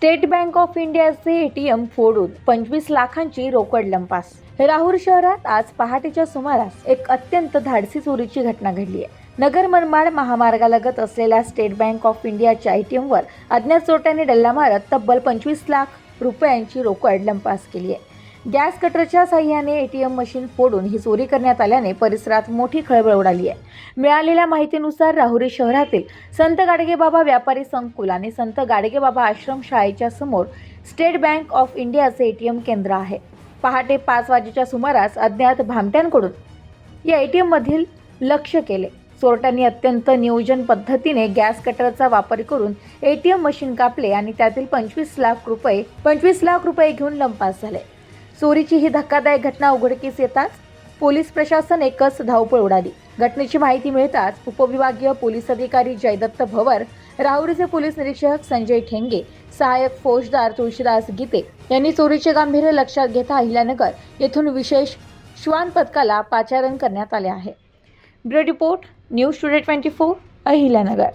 State bank of इंडियाचे ATM फोडून 25 लाखांची रोकड लंपास. राहुरी शहरात आज पहाटेच्या सुमारास एक अत्यंत धाडसी चोरीची घटना घडली आहे. नगर मनमाड महामार्गालगत असलेल्या स्टेट बँक ऑफ इंडियाच्या एटीएमवर अज्ञात चोरट्यांनी डल्ला मारत तब्बल 25 लाख रुपयांची रोकड लंपास केली आहे. गॅस कटरच्या साहाय्याने एटीएम मशीन फोडून ही चोरी करण्यात आल्याने परिसरात मोठी खळबळ उडाली आहे. मिळालेल्या माहितीनुसार राहुरी शहरातील संत गाडगेबाबा व्यापारी संकुल आणि संत गाडगेबाबा आश्रम शाळेच्या समोर स्टेट बँक ऑफ इंडियाचे एटीएम केंद्र आहे. पहाटे 5 वाजेच्या सुमारास अज्ञात भामट्यांकडून या एटीएम मधील लक्ष केले. चोरट्यांनी अत्यंत नियोजन पद्धतीने गॅस कटरचा वापर करून एटीएम मशीन कापले आणि त्यातील 25 लाख रुपये घेऊन लंपास झाले. चोरीची ही धक्कादायक घटना उघडकीस येताच पोलीस प्रशासन एकच धावपळ उडाली. घटनेची माहिती मिळताच उपविभागीय पोलीस अधिकारी जयदत्त भवर, राहुरीचे पोलीस निरीक्षक संजय ठेंगे, सहाय्यक फौजदार तुळशीदास गीते यांनी चोरीचे गांभीर्य लक्षात घेता अहिल्यानगर येथून विशेष श्वान पथकाला पाचारण करण्यात आले आहे. Bureau report, news today 24, Ahilyanagar.